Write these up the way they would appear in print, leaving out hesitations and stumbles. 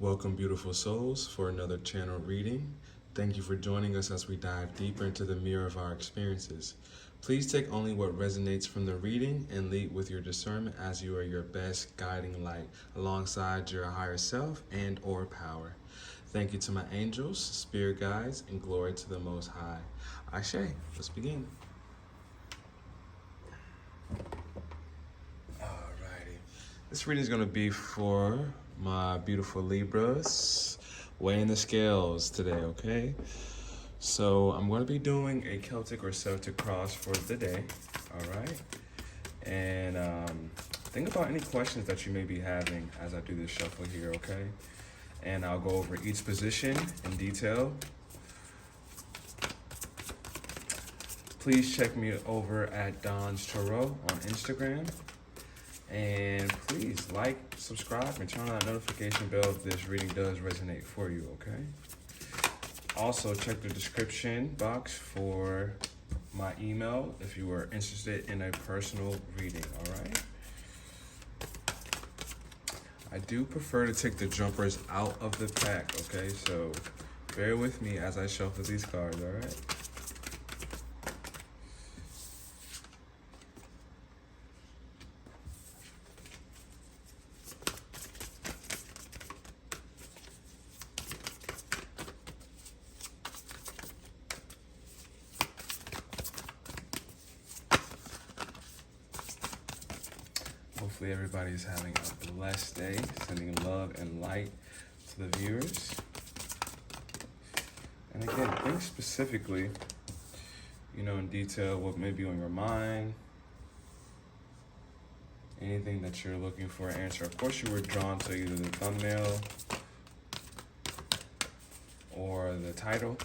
Welcome, beautiful souls, for another channel reading. Thank you for joining us as we dive deeper into the mirror of our experiences. Please take only what resonates from the reading and lead with your discernment, as you are your best guiding light alongside your higher self and or power. Thank you to my angels, spirit guides, and glory to the Most High. Ashe, let's begin. Alrighty. This reading is going to be for my beautiful Libras, weighing the scales today, okay? So I'm going to be doing a Celtic or Celtic cross for the day, all right? And think about any questions that you may be having as I do this shuffle here, okay? And I'll go over each position in detail. Please check me over at Donstarot on Instagram. And please like, subscribe, and turn on that notification bell if this reading does resonate for you, okay? Also, check the description box for my email if you are interested in a personal reading, all right? I do prefer to take the jumpers out of the pack, okay? So bear with me as I shuffle these cards, all right? Hopefully everybody's having a blessed day, sending love and light to the viewers. And again, think specifically, in detail what may be on your mind, anything that you're looking for an answer. Of course, you were drawn to either the thumbnail or the title,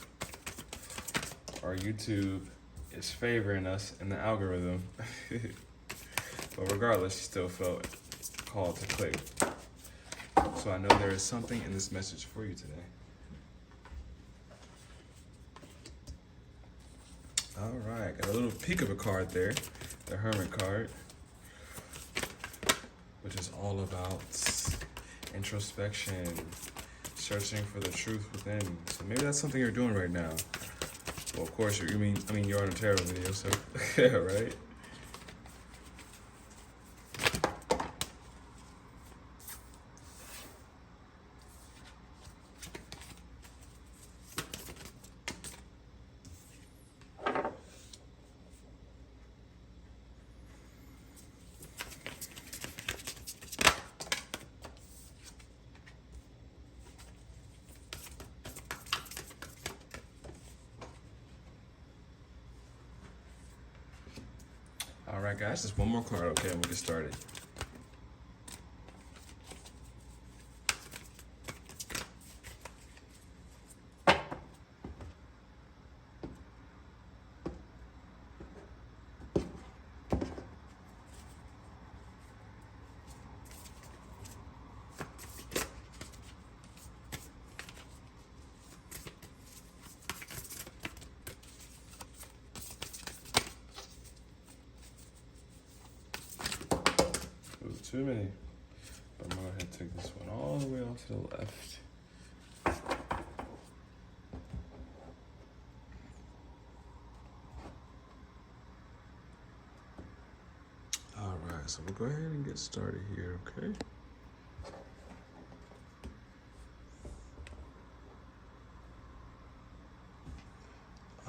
or YouTube is favoring us in the algorithm. But regardless, you still felt called to click. So I know there is something in this message for you today. All right, got a little peek of a card there, the Hermit card, which is all about introspection, searching for the truth within. So maybe that's something you're doing right now. Well, of course, you're on a tarot video, so yeah, right? All right, guys, just one more card, okay, and we'll get started. Too many. But I'm gonna go ahead and take this one all the way off to the left. All right, so we'll go ahead and get started here, okay?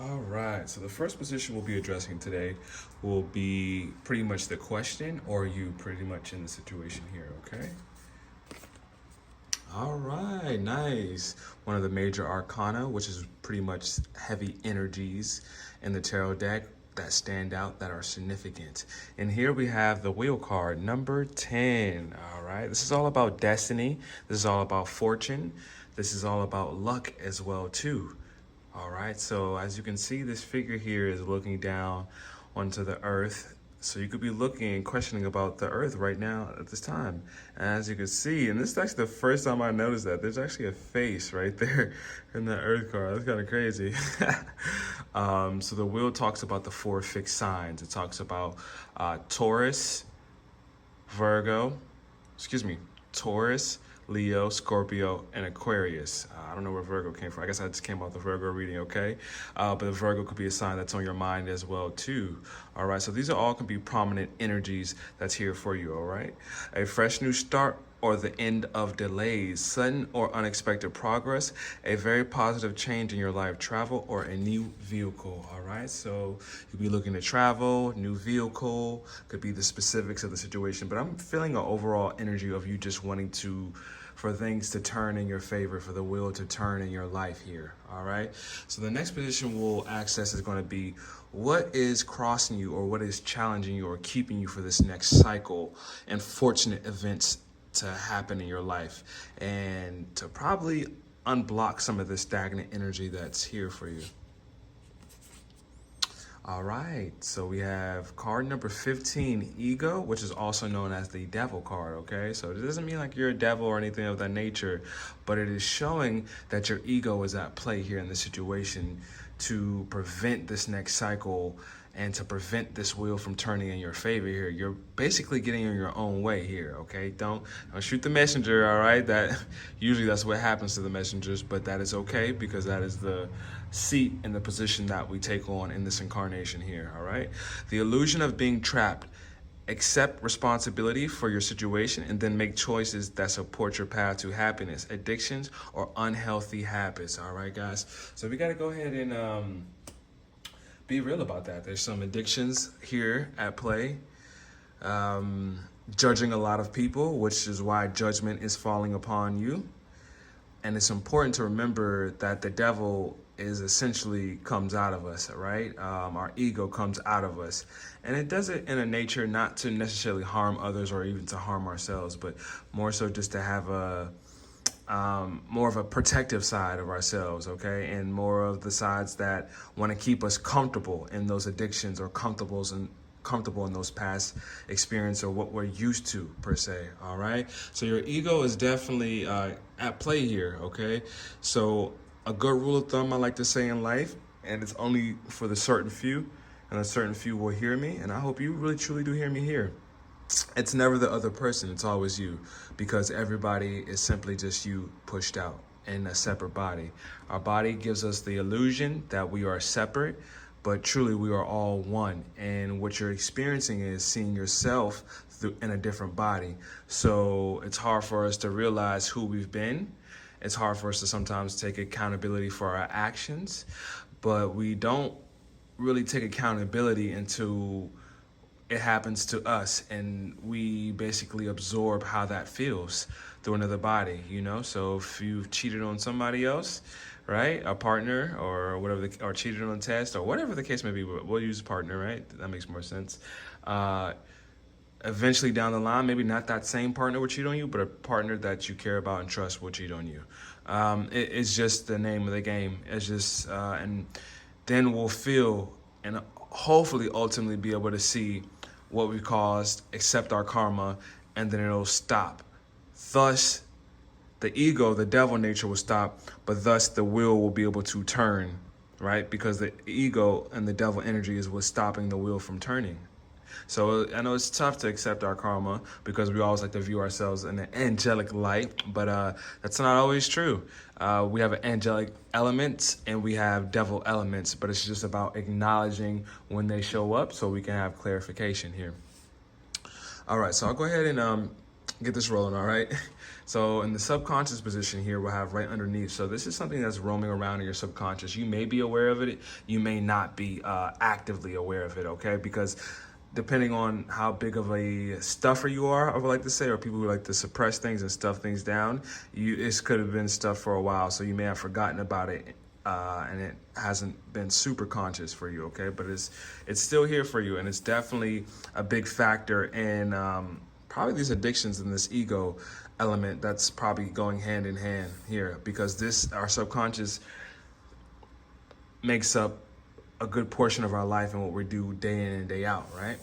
All right, so the first position we'll be addressing today will be pretty much the question, or you pretty much in the situation here, okay? All right, nice. One of the major arcana, which is pretty much heavy energies in the tarot deck that stand out, that are significant. And here we have the wheel card, number 10, all right? This is all about destiny. This is all about fortune. This is all about luck as well, too. All right, so as you can see, this figure here is looking down onto the earth. So you could be looking and questioning about the earth right now at this time. And as you can see, and this is actually the first time I noticed that, there's actually a face right there in the earth card. That's kind of crazy. So the wheel talks about the 4 fixed signs. It talks about Taurus, Leo, Scorpio, and Aquarius. I don't know where Virgo came from. I guess I just came off the Virgo reading, okay? But the Virgo could be a sign that's on your mind as well, too. All right, so these are all can be prominent energies that's here for you, all right? A fresh new start or the end of delays, sudden or unexpected progress, a very positive change in your life, travel, or a new vehicle, all right? So you'll be looking to travel, new vehicle, could be the specifics of the situation, but I'm feeling an overall energy of you just wanting for things to turn in your favor, for the wheel to turn in your life here, all right? So the next position we'll access is gonna be what is crossing you or what is challenging you or keeping you for this next cycle and fortunate events to happen in your life and to probably unblock some of this stagnant energy that's here for you. All right, so we have card number 15, Ego, which is also known as the Devil card, okay? So it doesn't mean like you're a devil or anything of that nature, but it is showing that your ego is at play here in this situation to prevent this next cycle and to prevent this wheel from turning in your favor here. You're basically getting in your own way here, okay? Don't shoot the messenger, all right? Usually that's what happens to the messengers, but that is okay because that is the seat and the position that we take on in this incarnation here, all right? The illusion of being trapped. Accept responsibility for your situation and then make choices that support your path to happiness, addictions, or unhealthy habits, all right, guys? So we got to go ahead and be real about that. There's some addictions here at play. Judging a lot of people, which is why judgment is falling upon you. And it's important to remember that the devil is essentially comes out of us, right? Our ego comes out of us. And it does it in a nature not to necessarily harm others or even to harm ourselves, but more so just to have more of a protective side of ourselves, okay? And more of the sides that want to keep us comfortable in those addictions or comfortable in those past experience or what we're used to per se, all right? So your ego is definitely at play here, okay? So a good rule of thumb I like to say in life, and it's only for the certain few, and a certain few will hear me, and I hope you really truly do hear me here. It's never the other person, it's always you, because everybody is simply just you pushed out in a separate body. Our body gives us the illusion that we are separate, but truly we are all one. And what you're experiencing is seeing yourself in a different body. So it's hard for us to realize who we've been. It's hard for us to sometimes take accountability for our actions, but we don't really take accountability until it happens to us and we basically absorb how that feels through another body, you know? So if you've cheated on somebody else, right, a partner or whatever, or cheated on a test or whatever the case may be, we'll use a partner, right? That makes more sense. Eventually down the line, maybe not that same partner will cheat on you, but a partner that you care about and trust will cheat on you. It's just the name of the game. It's just, and then we'll feel and hopefully ultimately be able to see what we caused, accept our karma, and then it'll stop. Thus, the ego, the devil nature will stop, but thus the will be able to turn, right? Because the ego and the devil energy is what's stopping the wheel from turning. So I know it's tough to accept our karma because we always like to view ourselves in an angelic light, but that's not always true. We have an angelic element and we have devil elements, but it's just about acknowledging when they show up so we can have clarification here. All right, so I'll go ahead and get this rolling, all right? So in the subconscious position here, we'll have right underneath. So this is something that's roaming around in your subconscious. You may be aware of it. You may not be actively aware of it, okay? Because depending on how big of a stuffer you are, I would like to say, or people who like to suppress things and stuff things down, it could have been stuff for a while, so you may have forgotten about it, and it hasn't been super conscious for you, okay? But it's still here for you, and it's definitely a big factor in probably these addictions and this ego element that's probably going hand in hand here, because our subconscious makes up a good portion of our life and what we do day in and day out, right?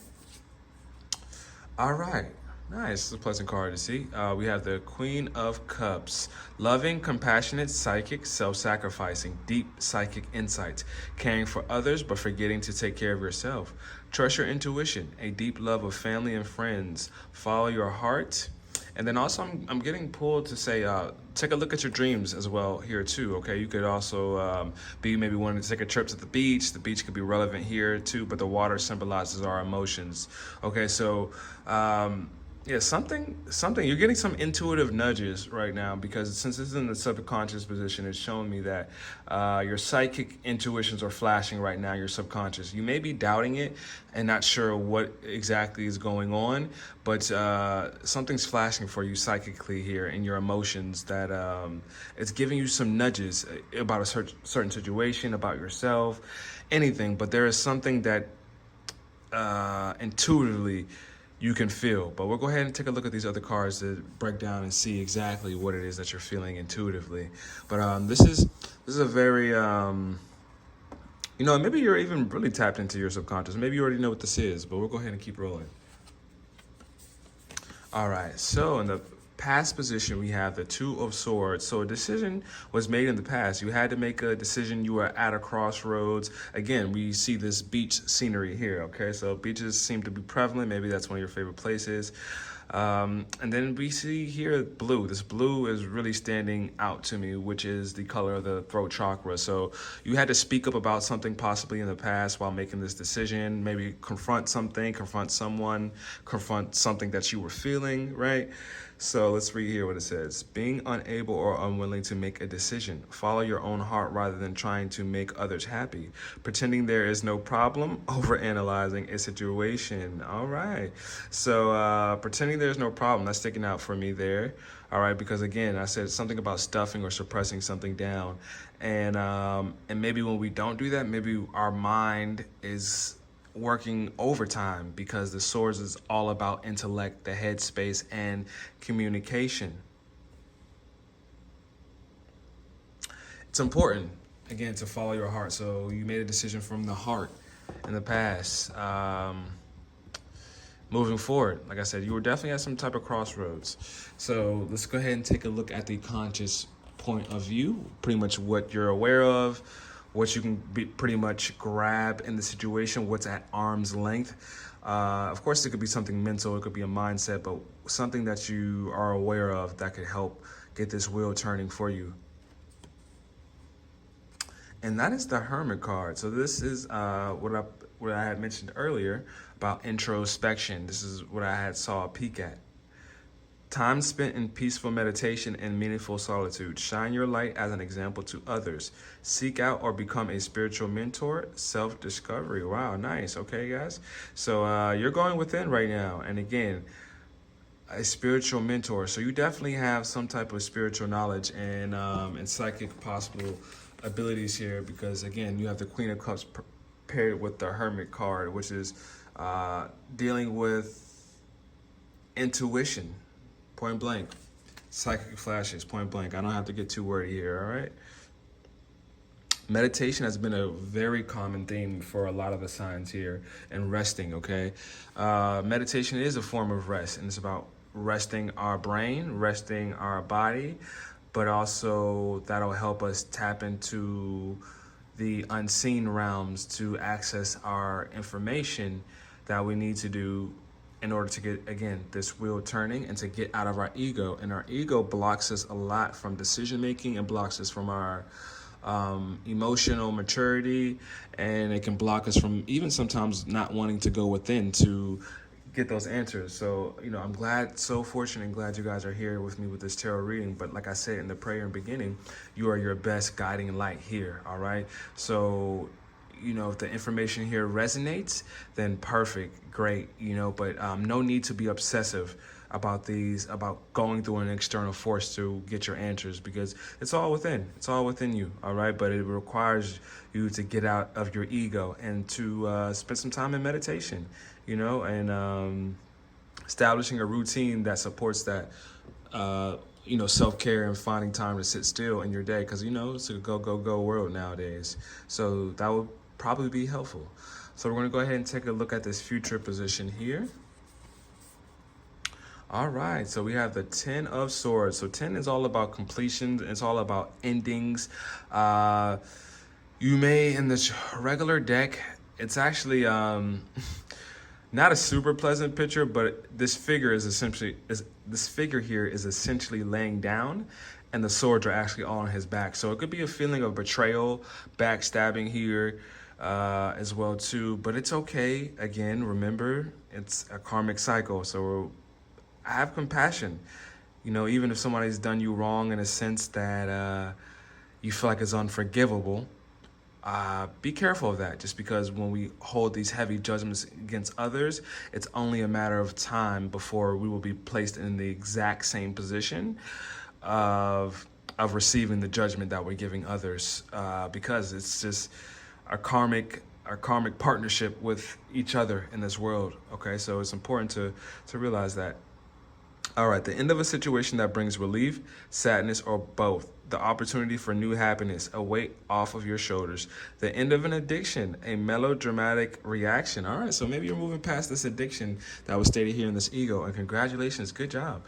All right, nice. It's a pleasant card to see. We have the Queen of Cups. Loving, compassionate, psychic, self-sacrificing, deep psychic insights, caring for others but forgetting to take care of yourself. Trust your intuition, a deep love of family and friends. Follow your heart And then also I'm getting pulled to say, take a look at your dreams as well here too, okay? You could also be maybe wanting to take a trip to the beach. The beach could be relevant here too, but the water symbolizes our emotions, okay? So, yeah, something, you're getting some intuitive nudges right now because since it's in the subconscious position, it's showing me that your psychic intuitions are flashing right now, your subconscious. You may be doubting it and not sure what exactly is going on, but something's flashing for you psychically here in your emotions that it's giving you some nudges about a certain situation, about yourself, anything, but there is something that intuitively you can feel. But we'll go ahead and take a look at these other cards to break down and see exactly what it is that you're feeling intuitively. But this is a very maybe you're even really tapped into your subconscious. Maybe you already know what this is, but we'll go ahead and keep rolling. All right, so in the past position, we have the Two of Swords. So a decision was made in the past. You had to make a decision. You were at a crossroads. Again, we see this beach scenery here, okay? So beaches seem to be prevalent. Maybe that's one of your favorite places. And then we see here blue. This blue is really standing out to me, which is the color of the throat chakra. So you had to speak up about something possibly in the past while making this decision, maybe confront something, confront someone, confront something that you were feeling, right? So let's read here what it says. Being unable or unwilling to make a decision. Follow your own heart rather than trying to make others happy. Pretending there is no problem. Overanalyzing a situation. All right. So pretending there's no problem. That's sticking out for me there. All right. Because again, I said something about stuffing or suppressing something down. And maybe when we don't do that, maybe our mind is working overtime because the Swords is all about intellect, the headspace, and communication. It's important, again, to follow your heart. So you made a decision from the heart in the past. Moving forward, like I said, you were definitely at some type of crossroads. So let's go ahead and take a look at the conscious point of view, pretty much what you're aware of, what you can pretty much grab in the situation, what's at arm's length. Of course, it could be something mental, it could be a mindset, but something that you are aware of that could help get this wheel turning for you. And that is the Hermit card. So this is what I had mentioned earlier about introspection. This is what I had saw a peek at. Time spent in peaceful meditation and meaningful solitude. Shine your light as an example to others. Seek out or become a spiritual mentor. Self-discovery. Wow, nice. Okay, guys. So you're going within right now. And again, a spiritual mentor. So you definitely have some type of spiritual knowledge and psychic possible abilities here because, again, you have the Queen of Cups paired with the Hermit card, which is dealing with intuition. Point blank. Psychic flashes, point blank. I don't have to get too wordy here, all right? Meditation has been a very common theme for a lot of the signs here, and resting, okay? Meditation is a form of rest, and it's about resting our brain, resting our body, but also that'll help us tap into the unseen realms to access our information that we need to do in order to get, again, this wheel turning and to get out of our ego. And our ego blocks us a lot from decision making and blocks us from our emotional maturity, and it can block us from even sometimes not wanting to go within to get those answers. So, I'm glad, so fortunate and glad you guys are here with me with this tarot reading. But like I said in the prayer in the beginning, you are your best guiding light here, all right? So, if the information here resonates, then perfect, great, but no need to be obsessive about going through an external force to get your answers, because it's all within you, all right? But it requires you to get out of your ego and to spend some time in meditation, and establishing a routine that supports that, self-care and finding time to sit still in your day, because, it's a go world nowadays. So that would probably be helpful. So we're going to go ahead and take a look at this future position here. All right, so we have the 10 of Swords. So 10 is all about completion. It's all about endings. You may, in this regular deck, it's actually, not a super pleasant picture, but this figure here is essentially laying down, and the swords are actually all on his back. So it could be a feeling of betrayal, backstabbing here, as well too. But it's okay. Again, remember, it's a karmic cycle. So I have compassion. You know, even if somebody's done you wrong in a sense that you feel like it's unforgivable, be careful of that, just because when we hold these heavy judgments against others, it's only a matter of time before we will be placed in the exact same position of receiving the judgment that we're giving others, because it's just our karmic partnership with each other in this world. Okay, so it's important to realize that. All right, the end of a situation that brings relief, sadness, or both. The opportunity for new happiness, a weight off of your shoulders. The end of an addiction, a melodramatic reaction. All right, so maybe you're moving past this addiction that was stated here in this ego, and congratulations, good job.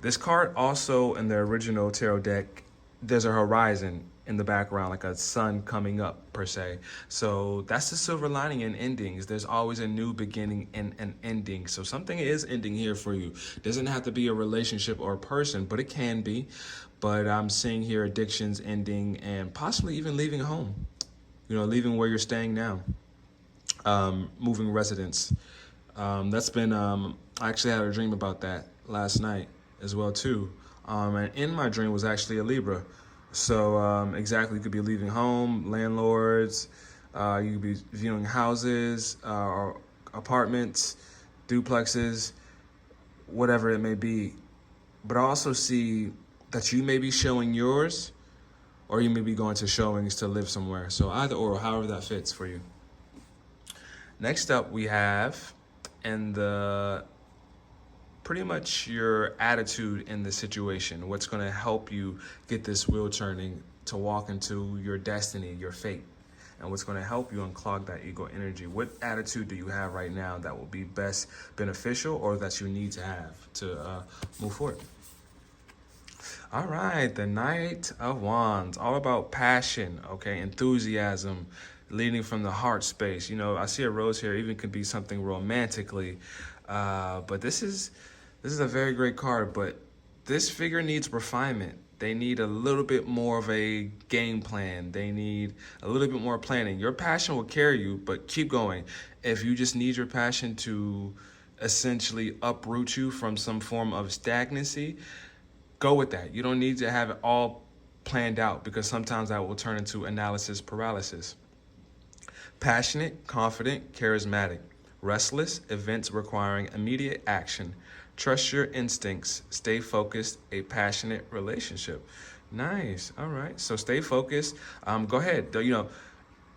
This card also, in the original tarot deck, there's a horizon in the background, like a sun coming up per se. So that's the silver lining in endings. There's always a new beginning and an ending. So something is ending here for you. It doesn't have to be a relationship or a person, but it can be. But I'm seeing here addictions ending and possibly even leaving home. You know, leaving where you're staying now. Moving residence. That's been, I actually had a dream about that last night as well too. And in my dream was actually a Libra. So exactly, you could be leaving home, landlords, you could be viewing houses, or apartments, duplexes, whatever it may be. But I also see that you may be showing yours, or you may be going to showings to live somewhere. So either or, however that fits for you. Next up, we have, and the pretty much your attitude in the situation, what's going to help you get this wheel turning to walk into your destiny, your fate, and what's going to help you unclog that ego energy. What attitude do you have right now that will be best beneficial, or that you need to have to move forward? All right, the Knight of Wands, all about passion, okay, enthusiasm, leading from the heart space. You know, I see a rose here, even could be something romantically, but this is a very great card, but this figure needs refinement. They need a little bit more of a game plan. They need a little bit more planning. Your passion will carry you, but keep going. If you just need your passion to essentially uproot you from some form of stagnancy, go with that. You don't need to have it all planned out, because sometimes that will turn into analysis paralysis. Passionate, confident, charismatic. Restless, events requiring immediate action. Trust your instincts. Stay focused, a passionate relationship. Nice. All right. So stay focused. Go ahead. You know,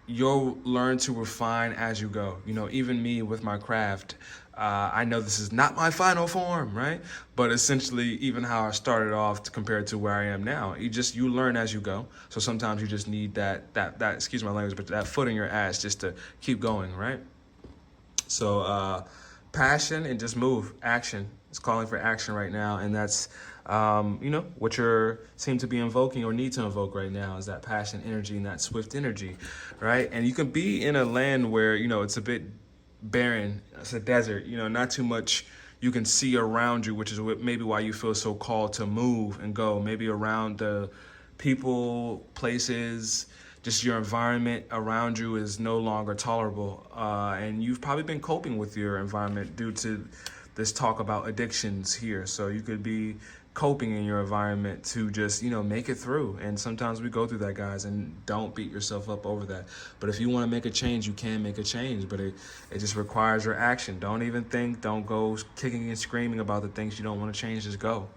you'll learn to refine as you go. You know, even me with my craft, I know this is not my final form, right? But essentially, even how I started off compared to where I am now, you learn as you go. So sometimes you just need that excuse my language, but that foot in your ass just to keep going, right? So passion and just move, action. It's calling for action right now, and that's you know, what you seem to be invoking or need to invoke right now is that passion energy and that swift energy, right? And you can be in a land where, you know, it's a bit barren, it's a desert, you know, not too much you can see around you, which is maybe why you feel so called to move and go, maybe around the people, places, just your environment around you is no longer tolerable. And you've probably been coping with your environment due to this talk about addictions here. So you could be coping in your environment to just, you know, make it through. And sometimes we go through that, guys, and don't beat yourself up over that. But if you want to make a change, you can make a change, but it just requires your action. Don't even think, don't go kicking and screaming about the things you don't want to change. Just go.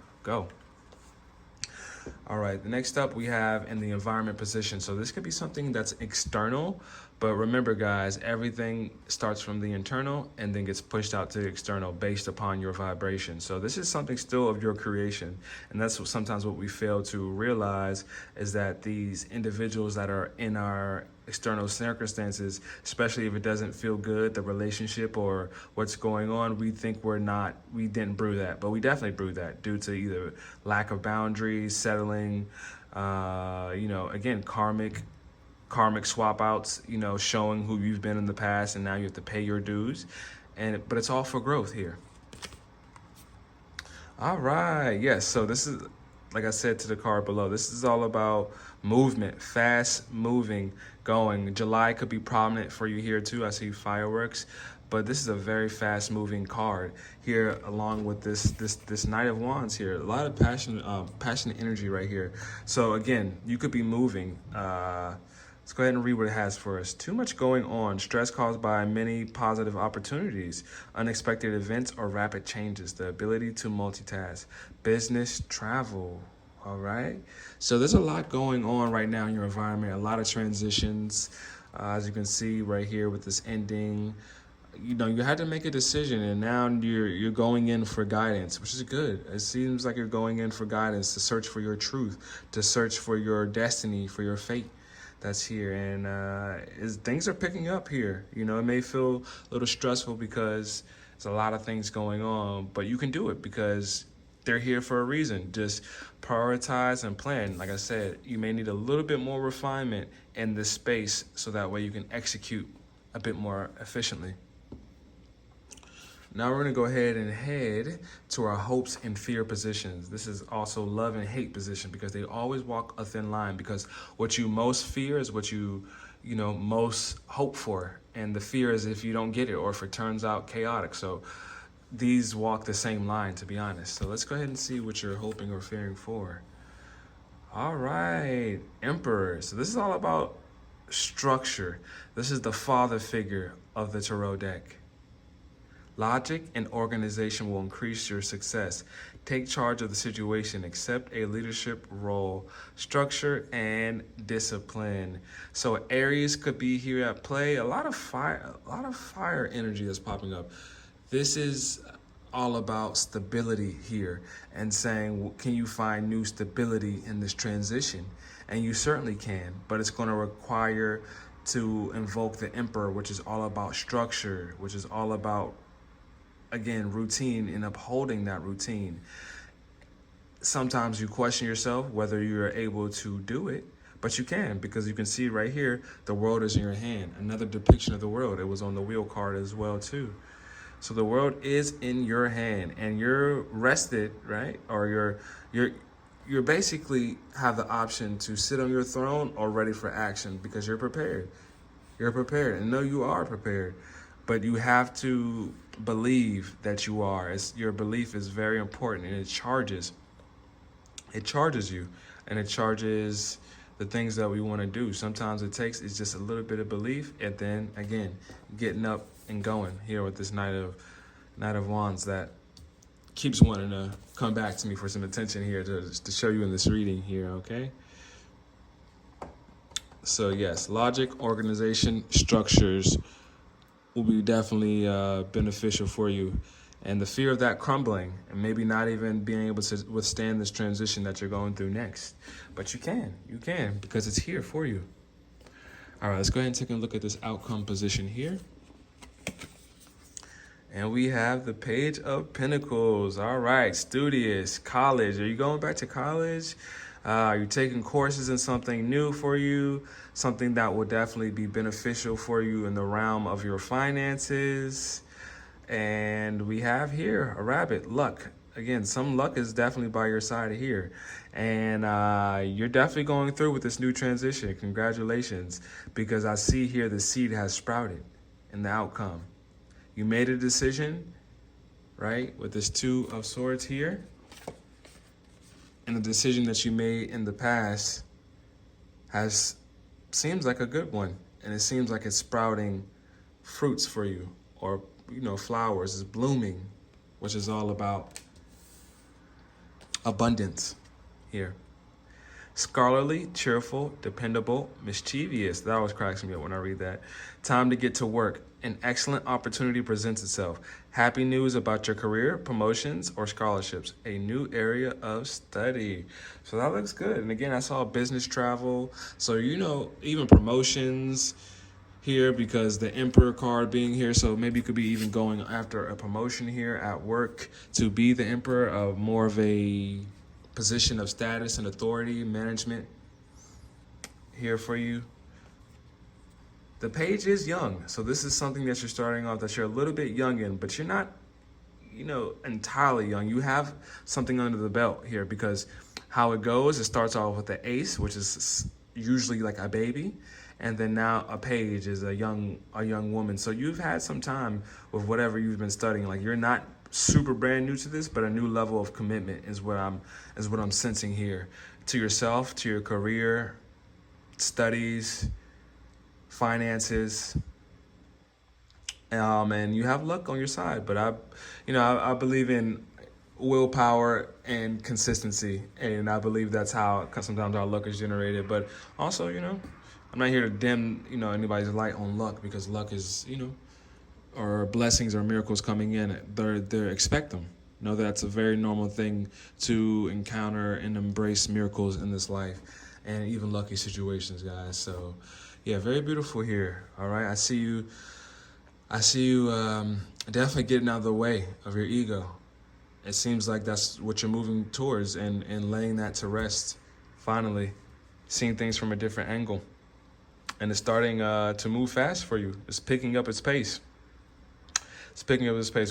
All right, the next up we have in the environment position. So this could be something that's external, but remember, guys, everything starts from the internal and then gets pushed out to the external based upon your vibration. So this is something still of your creation. And that's sometimes what we fail to realize, is that these individuals that are in our external circumstances, especially if it doesn't feel good, the relationship or what's going on, we think we didn't brew that, but we definitely brewed that due to either lack of boundaries, settling, you know, again, karmic swap outs, you know, showing who you've been in the past, and now you have to pay your dues. but it's all for growth here. All right, yes, so this is, like I said to the card below, this is all about movement, fast moving, going. July could be prominent for you here too. I see fireworks, but this is a very fast moving card here, along with this Knight of Wands here. A lot of passionate energy right here. So again, you could be moving. Let's go ahead and read what it has for us. Too much going on. Stress caused by many positive opportunities, unexpected events, or rapid changes. The ability to multitask. Business, travel. All right. So there's a lot going on right now in your environment. A lot of transitions. As you can see right here with this ending. You know, you had to make a decision, and now you're going in for guidance, which is good. It seems like you're going in for guidance to search for your truth, to search for your destiny, for your fate. That's here, and things are picking up here. You know, it may feel a little stressful because there's a lot of things going on, but you can do it because they're here for a reason. Just prioritize and plan. Like I said, you may need a little bit more refinement in this space so that way you can execute a bit more efficiently. Now we're going to go ahead and head to our hopes and fear positions. This is also love and hate position because they always walk a thin line, because what you most fear is what you most hope for. And the fear is if you don't get it or if it turns out chaotic. So these walk the same line, to be honest. So let's go ahead and see what you're hoping or fearing for. All right, Emperor. So this is all about structure. This is the father figure of the tarot deck. Logic and organization will increase your success. Take charge of the situation. Accept a leadership role. Structure and discipline. So Aries could be here at play. A lot of fire energy that's popping up. This is all about stability here and saying, can you find new stability in this transition? And you certainly can, but it's going to require to invoke the Emperor, which is all about structure, which is all about, again, routine and upholding that routine. Sometimes you question yourself whether you're able to do it, but you can, because you can see right here, the world is in your hand. Another depiction of the world. It was on the wheel card as well too. So the world is in your hand, and you're rested, right? Or you're basically have the option to sit on your throne or ready for action because you're prepared. You're prepared, and no, you are prepared. But you have to believe that you are. Your belief is very important, and it charges you, and it charges the things that we want to do. Sometimes it's just a little bit of belief, and then again, getting up and going here with this Knight of Wands that keeps wanting to come back to me for some attention here to show you in this reading here, okay? So yes, logic, organization, structures will be definitely beneficial for you. And the fear of that crumbling and maybe not even being able to withstand this transition that you're going through next. But you can, because it's here for you. All right, let's go ahead and take a look at this outcome position here. And we have the Page of Pentacles. All right, studious, college. Are you going back to college? Are you taking courses in something new for you? Something that will definitely be beneficial for you in the realm of your finances. And we have here a rabbit, luck. Again, some luck is definitely by your side here. And you're definitely going through with this new transition. Congratulations, because I see here the seed has sprouted in the outcome. You made a decision, right, with this Two of Swords here. And the decision that you made in the past seems like a good one. And it seems like it's sprouting fruits for you, or flowers is blooming, which is all about abundance here. Scholarly, cheerful, dependable, mischievous. That always cracks me up when I read that. Time to get to work. An excellent opportunity presents itself. Happy news about your career, promotions, or scholarships. A new area of study. So that looks good. And again, I saw business travel. So, even promotions here, because the Emperor card being here. So maybe you could be even going after a promotion here at work to be the Emperor, of more of a position of status and authority, management here for you. The page is young. So this is something that you're starting off that you're a little bit young in, but you're not, entirely young. You have something under the belt here, because how it goes, it starts off with the ace, which is usually like a baby, and then now a page is a young woman. So you've had some time with whatever you've been studying. Like, you're not super brand new to this, but a new level of commitment is what I'm sensing here, to yourself, to your career, studies, finances. And you have luck on your side, but I believe in willpower and consistency, and I believe that's how sometimes our luck is generated. But also, I'm not here to dim, anybody's light on luck, because luck is, or blessings or miracles coming in. They expect them. That's a very normal thing to encounter and embrace miracles in this life, and even lucky situations, guys. So, yeah, very beautiful here. All right, I see you definitely getting out of the way of your ego. It seems like that's what you're moving towards, and laying that to rest, finally, seeing things from a different angle. And it's starting to move fast for you. It's picking up its pace.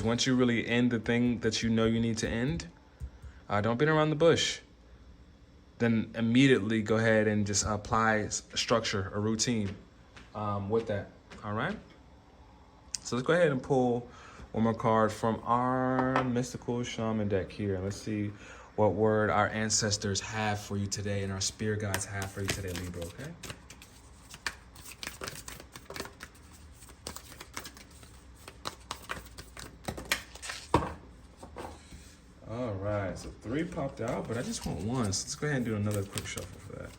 Once you really end the thing that you know you need to end, don't beat around the bush. Then immediately go ahead and just apply a structure, a routine with that, all right? So let's go ahead and pull one more card from our mystical shaman deck here. Let's see what word our ancestors have for you today and our spirit guides have for you today, Libra, okay? All right, so 3 popped out, but I just want 1. So let's go ahead and do another quick shuffle for that.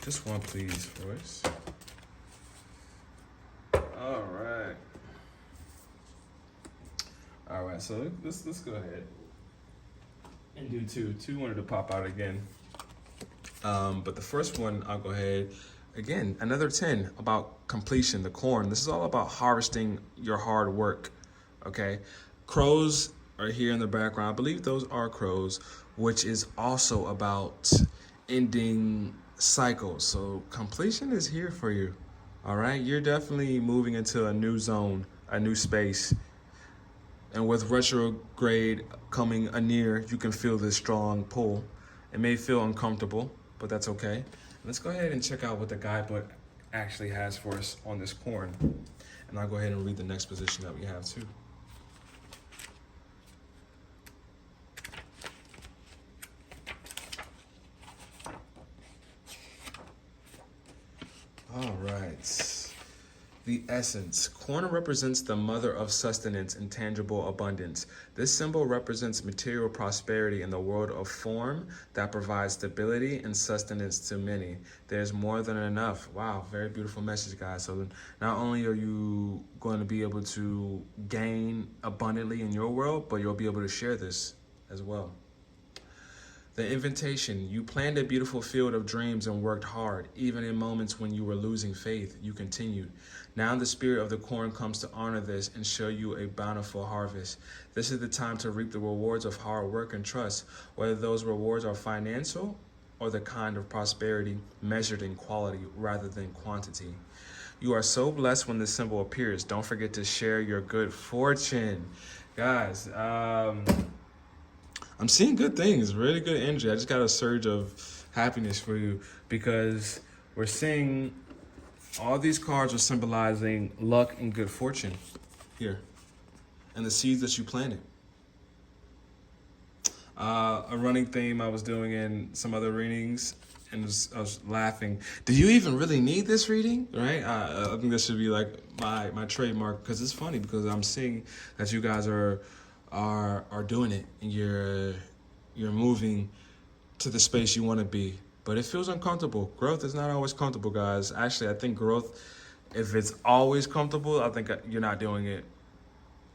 Just 1, please, for us. All right. All right, so let's go ahead and do 2. 2 wanted to pop out again. But the first one, I'll go ahead. Again, another 10 about completion, the corn. This is all about harvesting your hard work, okay? Crows are here in the background. I believe those are crows, which is also about ending cycles. So completion is here for you, all right? You're definitely moving into a new zone, a new space. And with retrograde coming near, you can feel this strong pull. It may feel uncomfortable, but that's okay. Let's go ahead and check out what the guidebook actually has for us on this corn. And I'll go ahead and read the next position that we have too. All right. The essence. Corn represents the mother of sustenance and tangible abundance. This symbol represents material prosperity in the world of form that provides stability and sustenance to many. There's more than enough. Wow, very beautiful message, guys. So not only are you going to be able to gain abundantly in your world, but you'll be able to share this as well. The invitation. You planned a beautiful field of dreams and worked hard. Even in moments when you were losing faith, you continued. Now the spirit of the corn comes to honor this and show you a bountiful harvest. This is the time to reap the rewards of hard work and trust, whether those rewards are financial or the kind of prosperity measured in quality rather than quantity. You are so blessed when this symbol appears. Don't forget to share your good fortune. Guys, I'm seeing good things, really good energy. I just got a surge of happiness for you, because we're seeing all these cards are symbolizing luck and good fortune here, and the seeds that you planted. A running theme I was doing in some other readings, and I was laughing. Do you even really need this reading, right? I think this should be like my trademark, because it's funny, because I'm seeing that you guys are doing it, and you're moving to the space you want to be, but it feels uncomfortable. Growth is not always comfortable, guys. Actually, I think growth, if it's always comfortable, I think you're not doing it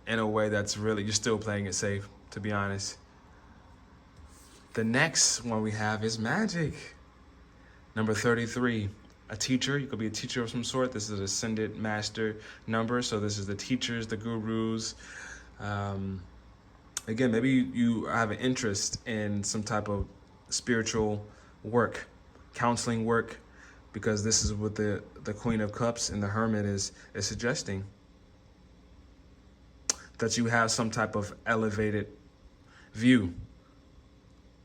in a way that's really, you're still playing it safe, to be honest. The next one we have is magic. Number 33. A teacher. You could be a teacher of some sort. This is an ascended master number, so this is the teachers, the gurus. Again, maybe you have an interest in some type of spiritual work, counseling work, because this is what the Queen of Cups and the Hermit is suggesting. That you have some type of elevated view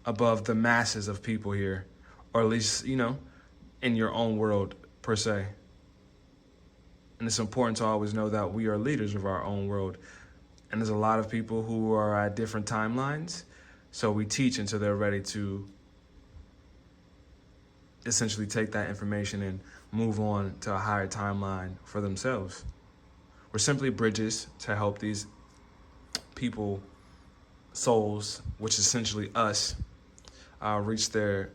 above the masses of people here, or at least, you know, in your own world per se. And it's important to always know that we are leaders of our own world. And there's a lot of people who are at different timelines. So we teach until they're ready to essentially take that information and move on to a higher timeline for themselves. We're simply bridges to help these people, souls, which is essentially us, reach their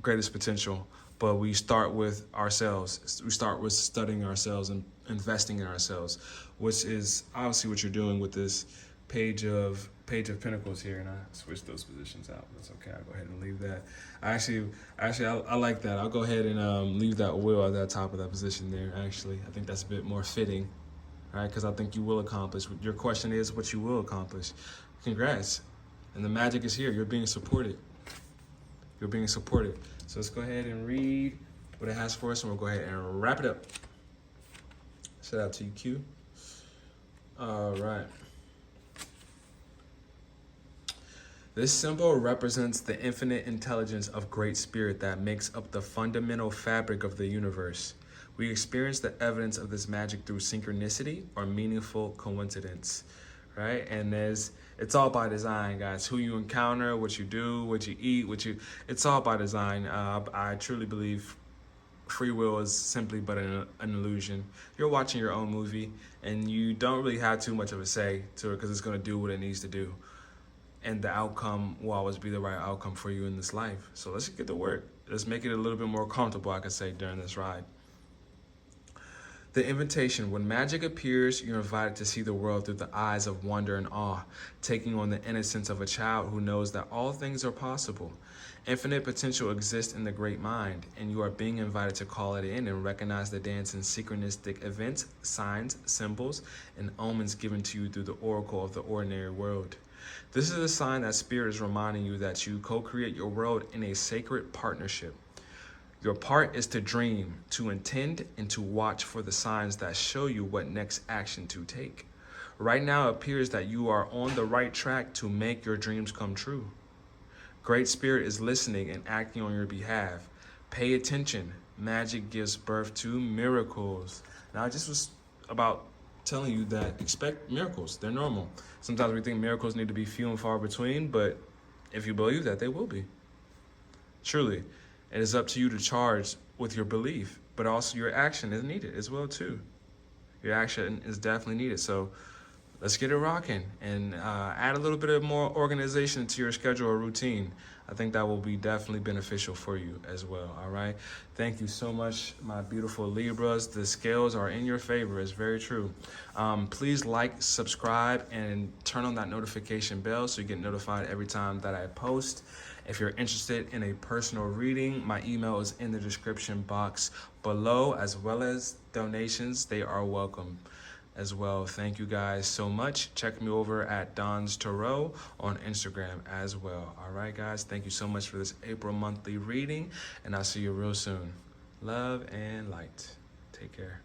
greatest potential. But we start with ourselves. We start with studying ourselves and investing in ourselves, which is obviously what you're doing with this page of Pentacles here. And I switched those positions out. That's okay. I'll go ahead and leave that. I like that. I'll go ahead and leave that wheel at the top of that position there. Actually, I think that's a bit more fitting, right? Because I think you will accomplish. Your question is what you will accomplish. Congrats. And the magic is here. You're being supported. You're being supported. So let's go ahead and read what it has for us, and we'll go ahead and wrap it up. Shout out to you, Q. All right. This symbol represents the infinite intelligence of Great Spirit that makes up the fundamental fabric of the universe. We experience the evidence of this magic through synchronicity or meaningful coincidence, right? And it's all by design, guys. Who you encounter, what you do, what you eat, it's all by design. I truly believe free will is simply but an illusion. You're watching your own movie, and you don't really have too much of a say to it because it's going to do what it needs to do. And the outcome will always be the right outcome for you in this life. So let's get to work. Let's make it a little bit more comfortable, I could say, during this ride. The invitation. When magic appears, you're invited to see the world through the eyes of wonder and awe, taking on the innocence of a child who knows that all things are possible. Infinite potential exists in the great mind, and you are being invited to call it in and recognize the dance in synchronistic events, signs, symbols, and omens given to you through the oracle of the ordinary world. This is a sign that Spirit is reminding you that you co-create your world in a sacred partnership. Your part is to dream, to intend, and to watch for the signs that show you what next action to take. Right now, it appears that you are on the right track to make your dreams come true. Great Spirit is listening and acting on your behalf. Pay attention. Magic gives birth to miracles. Now, I just was about telling you that expect miracles. They're normal. Sometimes we think miracles need to be few and far between, but if you believe that, they will be. Truly. It is up to you to charge with your belief, but also your action is needed as well too. Your action is definitely needed. So let's get it rocking and add a little bit of more organization to your schedule or routine. I think that will be definitely beneficial for you as well. All right. Thank you so much, my beautiful Libras. The scales are in your favor. It's very true. Please like, subscribe, and turn on that notification bell so you get notified every time that I post. If you're interested in a personal reading, my email is in the description box below, as well as donations. They are welcome as well. Thank you guys so much. Check me over at Donstarot on Instagram as well. All right, guys. Thank you so much for this April monthly reading, and I'll see you real soon. Love and light. Take care.